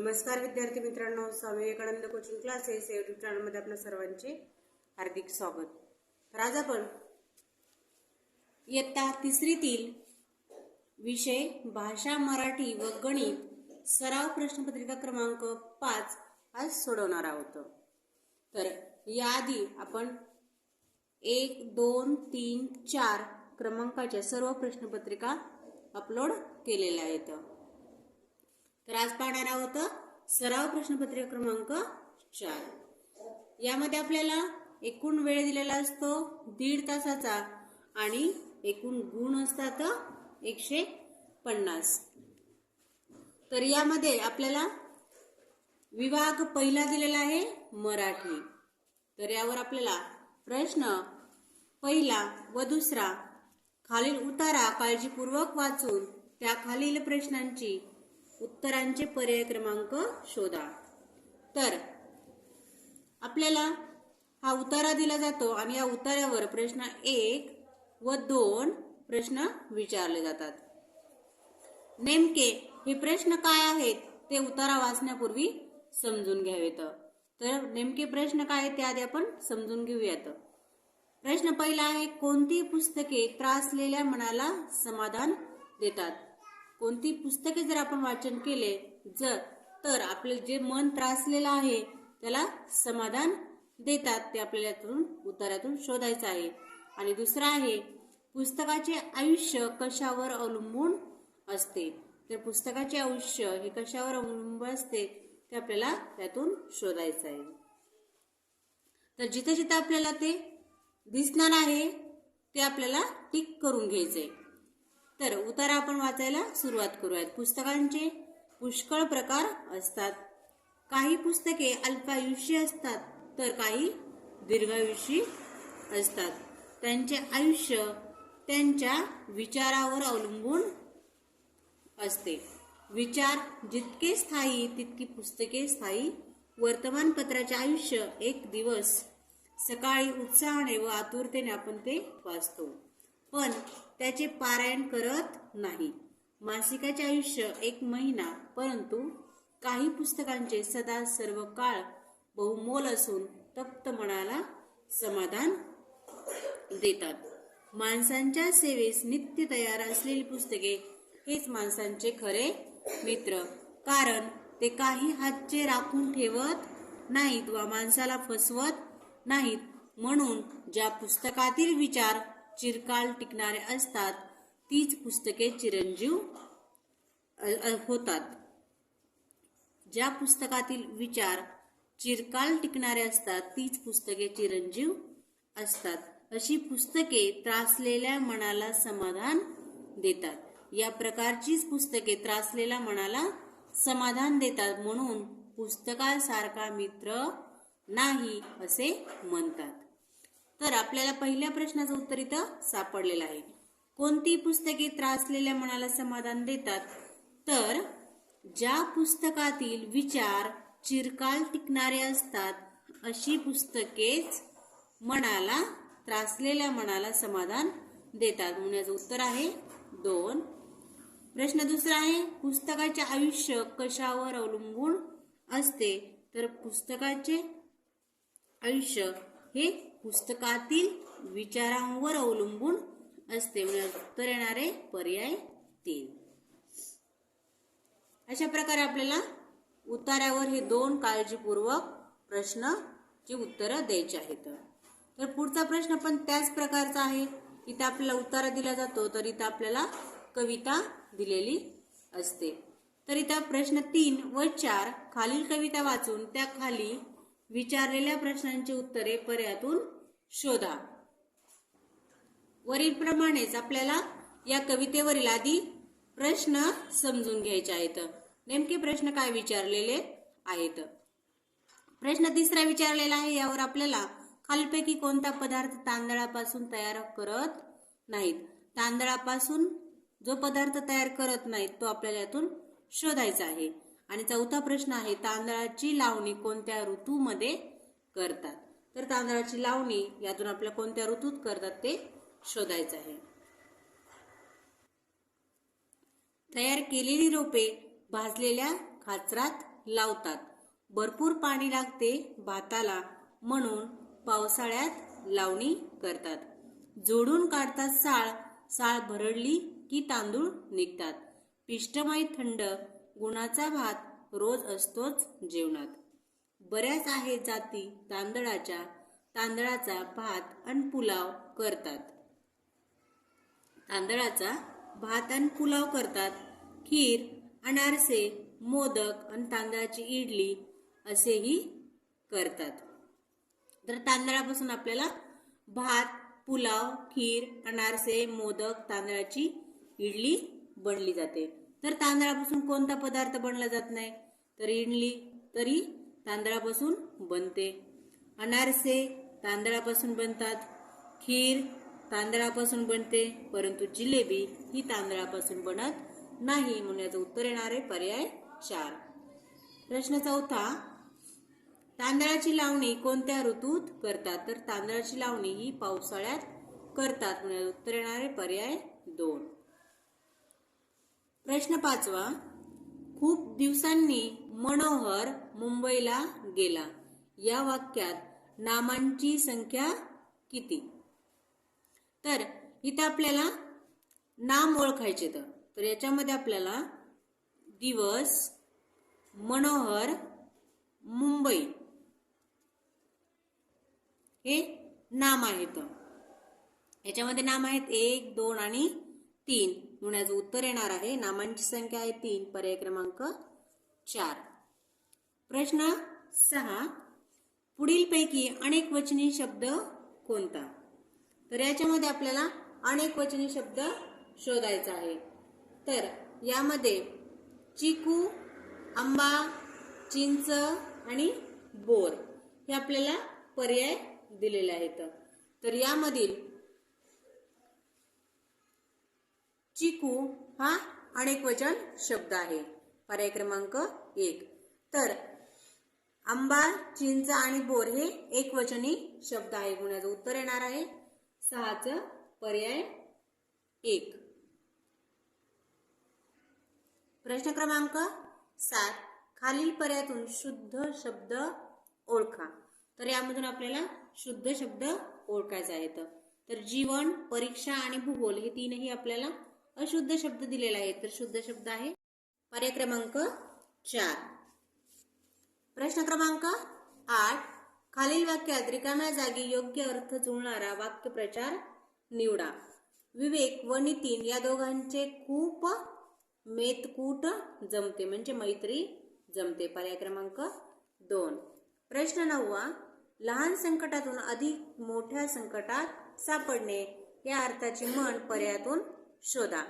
नमस्कार विद्यार्थी मित्रांनो, स्वामी विवेकानंद कोचिंग क्लासेस या यूट्यूब चॅनलमध्ये आपल्या सर्वांचे हार्दिक स्वागत। तर आज आपण इयत्ता तिसरीतील विषय भाषा मराठी व गणित सराव प्रश्नपत्रिका क्रमांक 5 आज सोडवणार आहोत। तर याआधी आपण 1, 2, 3, 4 क्रमांकाच्या सर्व प्रश्नपत्रिका अपलोड केलेल्या आहेत। तर आज पाहणार आहोत सराव प्रश्नपत्रिका क्रमांक 4। यामध्ये आपल्याला एकूण वेळ दिलेला असतो 1.5 तासाचा आणि एकूण गुण असतात 150। तर यामध्ये आपल्याला विभाग पहिला दिलेला आहे मराठी। तर यावर आपल्याला प्रश्न पहिला व दुसरा खालील उतारा काळजीपूर्वक वाचून त्या खालील प्रश्नांची उत्तरांचे पर्याय क्रमांक शोधा। तर आपल्याला हा उतारा दिला जातो आणि या उतार्यावर प्रश्न 1 व 2 प्रश्न विचारले जातात। नेमके हे प्रश्न काय आहेत ते उतारा वाचण्यापूर्वी समजून घ्यावेत। तर नेमके प्रश्न काय आहेत ते आधी आपण समजून घेऊयात। प्रश्न पहिला आहे, कोणती पुस्तके त्रासलेल्या मनाला समाधान देतात? कोणती पुस्तके जर आपण वाचन केले तर आपले जे मन त्रासलेलं आहे त्याला समाधान देतात, ते आपल्याला यातून उत्तरातून शोधायचं आहे। आणि दुसरा आहे, पुस्तकाचे आयुष्य कशावर अवलंबून असते? तर पुस्तकाचे आयुष्य हे कशावर अवलंबून असते ते आपल्याला त्यातून शोधायचं आहे। तर जिथे जिथे आपल्याला ते दिसणार आहे ते आपल्याला टिक करून घ्यायचंय। तर उतारा आपण वाचायला सुरुवात करूयात। पुस्तकांचे पुष्कळ प्रकार असतात। काही पुस्तके अल्पायुषी असतात तर काही दीर्घायुषी असतात। त्यांचे आयुष्य त्यांच्या विचारावर अवलंबून असते। विचार जितके स्थायी तितकी पुस्तके स्थायी। वर्तमानपत्राचे आयुष्य एक दिवस, सकाळी उत्साहाने व आतुरतेने आपण ते वाचतो पण त्याचे पारायण करत नाही। मासिकाचे आयुष्य 1 महिना, परंतु काही पुस्तकांचे सदा सर्व काळ बहुमोल असून तप्त मनाला समाधान देतात। माणसांच्या सेवेस नित्य तयार असलेली पुस्तके हेच माणसांचे खरे मित्र, कारण ते काही हातचे राखून ठेवत नाहीत व माणसाला फसवत नाहीत। म्हणून ज्या पुस्तकातील विचार चिरकाल टिकणारे असतात तीच पुस्तके चिरंजीव होतात। ज्या पुस्तकातील विचार चिरकाल टिकणारे असतात तीच पुस्तके चिरंजीव असतात। अशी पुस्तके त्रासलेल्या मनाला समाधान देतात। या प्रकारचीच पुस्तके त्रासलेल्या मनाला समाधान देतात, म्हणून पुस्तकासारखा मित्र नाही असे म्हणतात। तर आपल्याला पहिल्या प्रश्नाचं उत्तर इथं सापडलेलं आहे। कोणती पुस्तके त्रासलेल्या मनाला समाधान देतात? तर ज्या पुस्तकातील विचार चिरकाल टिकणारे असतात अशी पुस्तकेच मनाला त्रासलेल्या मनाला समाधान देतात, म्हणून याचं उत्तर आहे 2। प्रश्न दुसरा आहे, पुस्तकाचे आयुष्य कशावर अवलंबून असते? तर पुस्तकाचे आयुष्य हे पुस्तकातील विचारांवर अवलंबून असते, म्हणजे उत्तर येणारे पर्याय 3। अशा प्रकारे आपल्याला उतार्यावर हे 2 काळजीपूर्वक प्रश्नाची उत्तरं द्यायची आहेत। तर पुढचा प्रश्न पण त्याच प्रकारचा आहे। इथे आपल्याला उतारा दिला जातो तर इथं आपल्याला कविता दिलेली असते। तर इथं प्रश्न 3 व 4 खालील कविता वाचून त्या खाली विचारलेल्या प्रश्नांची उत्तरे पर्यायातून शोधा। वरील प्रमाणेच आपल्याला या कवितेवरील आधी प्रश्न समजून घ्यायचे आहेत। नेमके प्रश्न काय विचारलेले आहेत? प्रश्न तिसरा विचारलेला आहे, यावर आपल्याला खालीलपैकी कोणता पदार्थ तांदळापासून तयार करत नाहीत? तांदळापासून जो पदार्थ तयार करत नाहीत तो आपल्याला यातून शोधायचा आहे। आणि चौथा प्रश्न आहे, तांदळाची लावणी कोणत्या ऋतूमध्ये करतात? तर तांदळाची लावणी यातून आपल्याला कोणत्या ऋतूत करतात ते शोधायचं आहे। तयार केलेली रोपे भाजलेल्या खाचरात लावतात. भरपूर पाणी लागते भाताला म्हणून पावसाळ्यात लावणी करतात. जोडून काढतात साळ, साळ भरडली की तांदूळ निघतात. पिष्टमय थंड गुणाचा भात रोज असतोच जेवणात. बऱ्याच आहेत जाती तांदळाच्या, तांदळाचा भात आणि पुलाव करतात. तांदळाचा भात आणि पुलाव करतात. खीर, अनारसे, मोदक आणि तांदळाची इडली असेही करतात. तर तांदळापासून आपल्याला भात, पुलाव, खीर, अनारसे, मोदक, तांदळाची इडली बनली जाते. तर तांदळापासून कोणता पदार्थ बनला जात नाही? तर इडली तरी तांदळापासून बनते. अनारसे तांदळापासून बनतात. खीर तांदळापासून बनते, परंतु जिलेबी ही तांदळापासून बनत नाही. म्हणून याचं उत्तर येणार आहे पर्याय 4. प्रश्न 4. तांदळाची लावणी कोणत्या ऋतूत करतात? तर तांदळाची लावणी ही पावसाळ्यात करतात. म्हणून उत्तर येणार आहे पर्याय 2. प्रश्न 5. खूप दिवसांनी मनोहर मुंबईला गेला. या वाक्यात नामांची संख्या किती? तर इथे आपल्याला नाम ओळखायचे. तर याच्यामध्ये आपल्याला दिवस, मनोहर, मुंबई हे नाम आहेत. याच्यामध्ये नाम आहेत 1, 2 आणि 3. म्हणून याचं उत्तर येणार आहे नामांची संख्या आहे 3, पर्याय क्रमांक 4. प्रश्न 6. पुढीलपैकी अनेक वचनी शब्द कोणता? तर याच्यामध्ये आपल्याला अनेक वचनी शब्द शोधायचा आहे. तर यामध्ये चिकू, आंबा, चिंच आणि बोर हे आपल्याला पर्याय दिलेले आहेत. तर यामधील चिकू हा अनेक वचन शब्द आहे, पर्याय क्रमांक 1. तर आंबा, चिंच आणि बोर हे एकवचनी शब्द आहे. म्हणून याचं उत्तर येणार आहे 6 पर्याय 1. प्रश्न क्रमांक 7. खालील पर्यायातून शुद्ध शब्द ओळखा. तर यामधून आपल्याला शुद्ध शब्द ओळखायचे आहेत. तर जीवन, परीक्षा आणि भूगोल हे तीनही आपल्याला अशुद्ध शब्द दिलेले आहेत. तर शुद्ध शब्द आहे पर्याय क्रमांक 4. प्रश्न क्रमांक 8. खालील वाक्यात रिकाम्या जागी योग्य अर्थ जुळणारा वाक्यप्रचार निवडा. विवेक व नितीन या दोघांचे खूप मेतकूट जमते, म्हणजे मैत्री जमते, पर्याय क्रमांक 2. प्रश्न 9. लहान संकटातून अधिक मोठ्या संकटात सापडणे या अर्थाची म्हण पर्यायातून शोधा.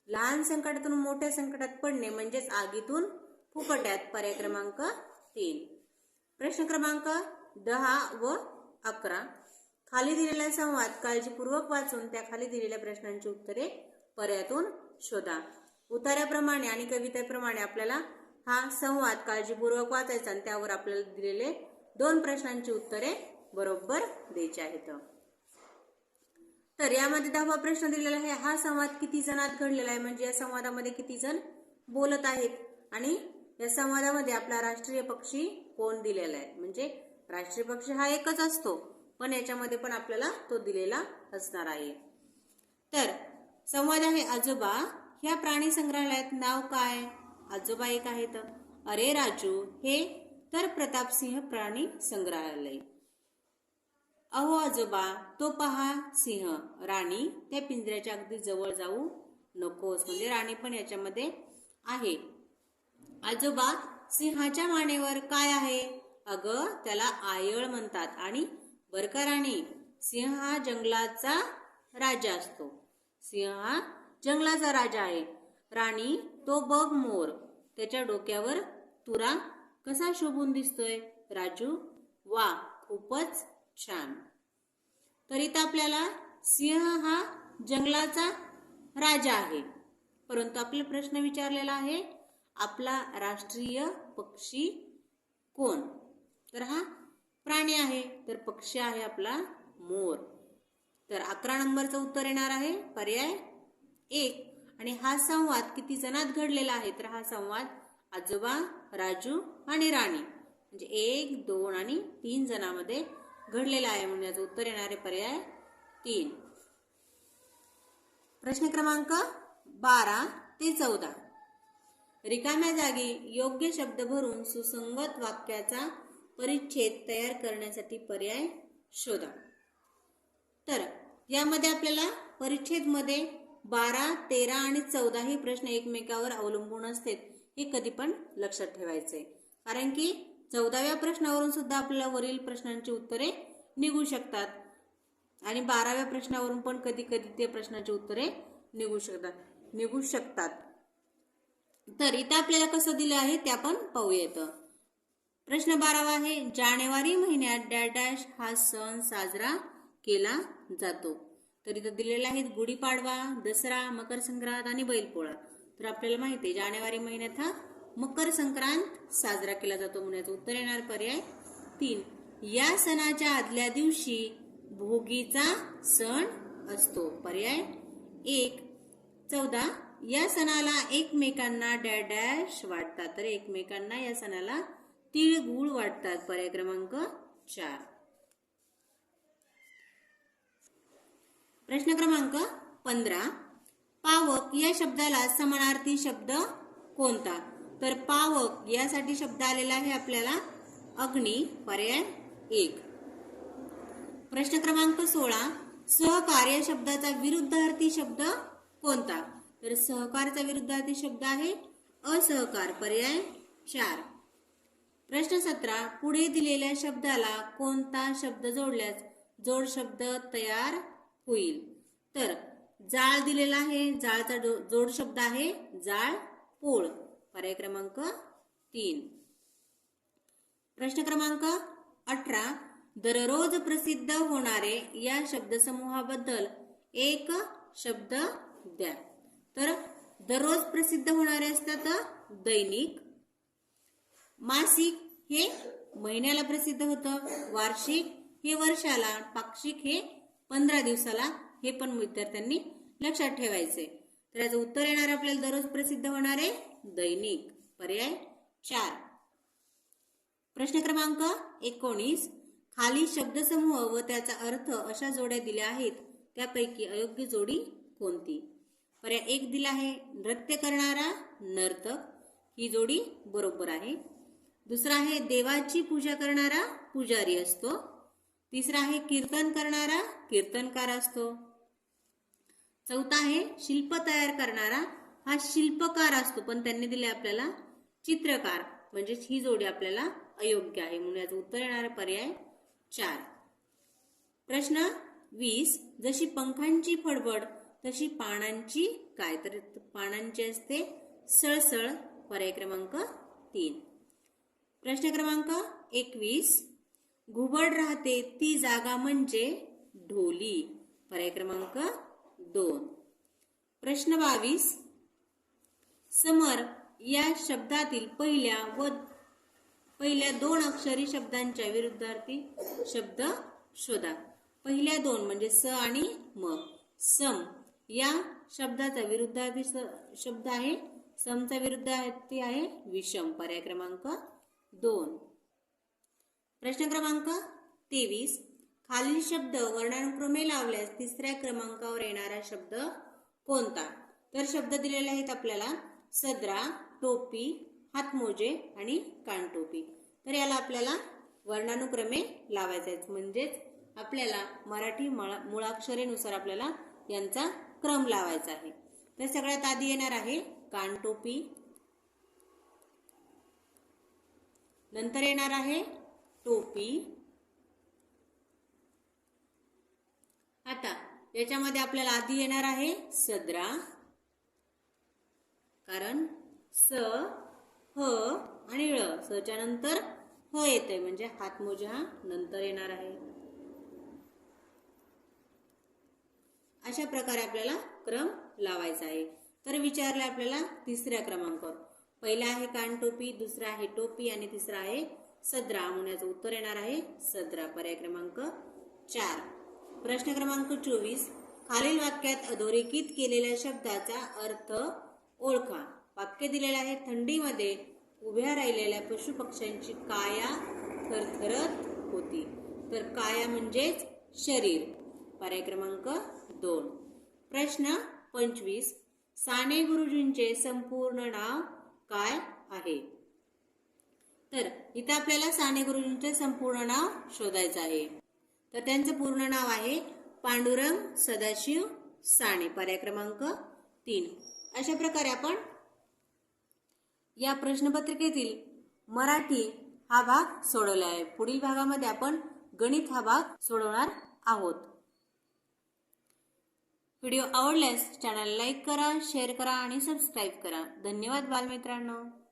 लहान संकटातून मोठ्या संकटात पडणे म्हणजेच आगीतून फुफट्यात, पर्याय क्रमांक 3. प्रश्न क्रमांक 10 व 11. खाली दिलेला संवाद काळजीपूर्वक वाचून त्या खाली दिलेल्या प्रश्नांची उत्तरे पर्यायातून शोधा. उतार्याप्रमाणे आणि कवितेप्रमाणे आपल्याला हा संवाद काळजीपूर्वक वाचायचा आणि त्यावर आपल्याला दिलेले 2 प्रश्नांची उत्तरे बरोबर द्यायची आहेत. तर यामध्ये 10वा प्रश्न दिलेला आहे, हा संवाद किती जणात घडलेला आहे, म्हणजे या संवादामध्ये किती जण बोलत आहेत आणि या संवादामध्ये आपला राष्ट्रीय पक्षी कोण दिलेला आहे. म्हणजे राष्ट्रीय पक्षी हा एकच असतो, पण याच्यामध्ये पण आपल्याला तो दिलेला असणार आहे. तर संवाद आहे आजोबा, ह्या प्राणी संग्रहालयात नाव काय? आजोबा एक आहेत. अरे राजू, हे तर प्रतापसिंह प्राणी संग्रहालय. अहो आजोबा, तो पहा सिंह. राणी, त्या पिंजऱ्याच्या अगदी जवळ जाऊ नकोस. म्हणजे राणी पण याच्यामध्ये आहे. आजोबा, सिंहाच्या मानेवर काय आहे? अगं, त्याला आयळ म्हणतात. आणि बर का राणी, सिंह हा जंगलाचा राजा असतो. सिंह हा जंगलाचा राजा आहे. राणी, तो बघ मोर, त्याच्या डोक्यावर तुरा कसा शोभून दिसतोय. राजू, वा, खूपच छान. तर इथं आपल्याला सिंह हा जंगलाचा राजा आहे, परंतु आपला प्रश्न विचारलेला आहे आपला राष्ट्रीय पक्षी कोण? तर हा प्राणी आहे, तर पक्षी आहे आपला मोर. तर 11 नंबरचं उत्तर येणार आहे पर्याय 1. आणि हा संवाद किती जणात घडलेला आहे? तर हा संवाद आजोबा राजू आणि राणी म्हणजे 1, 2 आणि 3 जणांमध्ये घडलेला आहे म्हणून याचं उत्तर येणारे पर्याय 3. प्रश्न क्रमांक 12 ते 14. रिकाम्या जागी योग्य शब्द भरून सुसंगत वाक्याचा परिच्छेद तयार करण्यासाठी पर्याय शोधा. तर यामध्ये आपल्याला परिच्छेद मध्ये 12, 13 आणि 14 हे प्रश्न एकमेकावर अवलंबून असतात. हे कधी पण लक्षात ठेवायचे, कारण की 14व्या प्रश्नावरून सुद्धा आपल्याला वरील प्रश्नांची उत्तरे निघू शकतात आणि 12व्या प्रश्नावरून पण कधी कधी ते प्रश्नाची उत्तरे निघू शकतात. तर इथं आपल्याला कसं दिलं आहे ते आपण पाहूयात. प्रश्न 12 आहे, जानेवारी महिन्यात डॅश डॅश हा सण साजरा केला जातो. तर इथं दिलेला आहे गुढीपाडवा, दसरा, मकर संक्रांत आणि बैलपोळा. तर आपल्याला माहिती आहे जानेवारी महिन्यात हा मकर संक्रांत साजरा केला जातो म्हणून याचं उत्तर येणार पर्याय 3. या सणाच्या आदल्या दिवशी भोगीचा सण असतो. पर्याय 1. 14. या सणाला एकमेकांना डॅश डॅश वाटतात. तर एकमेकांना या सणाला तिळगुळ वाटतात. पर्याय क्रमांक 4. प्रश्न क्रमांक 15. पावक या शब्दाला समानार्थी शब्द कोणता? तर पावक यासाठी शब्द आलेला आहे आपल्याला अग्नी. पर्याय 1. प्रश्न क्रमांक 16. सहकार या शब्दाचा विरुद्धार्थी शब्द कोणता? तर सहकारचा विरुद्धार्थी शब्द आहे असहकार. पर्याय 4. प्रश्न 17. पुढे दिलेल्या शब्दाला कोणता शब्द जोडल्यास जोड शब्द तयार होईल? तर जाळ दिलेला आहे, जाळचा जोड शब्द आहे जाळ पोळ. पर्याय क्रमांक 3. प्रश्न क्रमांक 18. दररोज प्रसिद्ध होणारे या शब्दसमूहाबद्दल एक शब्द द्या. तर दररोज प्रसिद्ध होणारे असतात दैनिक, मासिक हे महिन्याला प्रसिद्ध होतं, वार्षिक हे वर्षाला, पाक्षिक हे 15 दिवसाला. हे पण विद्यार्थ्यांनी लक्षात ठेवायचे. तर याचं उत्तर येणार आपल्याला दररोज प्रसिद्ध होणारे दैनिक. पर्याय 4. प्रश्न क्रमांक 19. खाली शब्दसमूह व त्याचा अर्थ अशा जोड्या दिल्या आहेत, त्यापैकी अयोग्य जोडी कोणती? पर्याय 1 दिला आहे नृत्य करणारा नर्तक. ही जोडी बरोबर आहे. दुसरा आहे देवाची पूजा करणारा पुजारी असतो. तिसरा आहे कीर्तन करणारा कीर्तनकार असतो. चौथा आहे शिल्प तयार करणारा हा शिल्पकार असतो, पण त्यांनी दिले आपल्याला चित्रकार. म्हणजे ही जोडी आपल्याला अयोग्य आहे म्हणून याचं उत्तर येणार पर्याय 4. प्रश्न 20. जशी पंखांची फडफड तशी पानांची काय? तर पानांची असते सळसळ. पर्याय क्रमांक 3. प्रश्न क्रमांक 21. घुबड राहते ती जागा म्हणजे ढोली. पर्याय क्रमांक 2. प्रश्न 22. समर या शब्दातील पहिल्या 2 अक्षरी शब्दांच्या विरुद्धार्थी शब्द शोधा. पहिल्या 2 म्हणजे स आणि म. सम या शब्दाचा विरुद्धार्थी शब्द आहे, समचा विरुद्धार्थी आहे विषम. पर्याय क्रमांक 2. प्रश्न क्रमांक 23. खालील शब्द वर्णानुक्रमे लावल्यास तिसऱ्या क्रमांकावर येणारा शब्द कोणता? तर शब्द दिलेले आहेत आपल्याला सदरा, टोपी, हातमोजे आणि कानटोपी. तर याला आपल्याला वर्णानुक्रमे लावायचे आहेत, म्हणजेच आपल्याला मराठी मुळाक्षरेनुसार आपल्याला यांचा क्रम लावायचा आहे. तर सगळ्यात आधी येणार आहे कानटोपी, नंतर येणार आहे टोपी. आता याच्यामध्ये आपल्याला आधी येणार आहे सदरा, कारण स, ह आणि ळ. सच्या नंतर ह येते म्हणजे हातमोजा हा नंतर येणार आहे. अशा प्रकारे आपल्याला क्रम लावायचा आहे. तर विचारलं आपल्याला तिसऱ्या क्रमांकावर. पहिला आहे कानटोपी, दुसरा आहे टोपी आणि तिसरा आहे सदरा म्हणून याचं उत्तर येणार आहे सदरा. पर्याय क्रमांक 4. प्रश्न क्रमांक 24. खालील वाक्यात अधोरेखित केलेल्या शब्दाचा अर्थ ओळखा. वाक्य दिलेलं आहे थंडीमध्ये उभ्या राहिलेल्या पशुपक्ष्यांची काया थरथरत होती. तर काया म्हणजेच शरीर. पर्याय क्रमांक 2. प्रश्न 25. साने गुरुजींचे संपूर्ण नाव काय आहे? तर इथं आपल्याला साने गुरुजींचे संपूर्ण नाव शोधायचं आहे. तर त्यांचं पूर्ण नाव आहे पांडुरंग सदाशिव साने. पर्याय क्रमांक 3. अशा प्रकारे आपण या प्रश्नपत्रिकेतील मराठी हा भाग सोडवला आहे. पुढील भागामध्ये आपण गणित हा भाग सोडवणार आहोत. व्हिडिओ आवडल्यास चॅनल लाईक करा, शेअर करा आणि सबस्क्राईब करा. धन्यवाद बालमित्रांनो.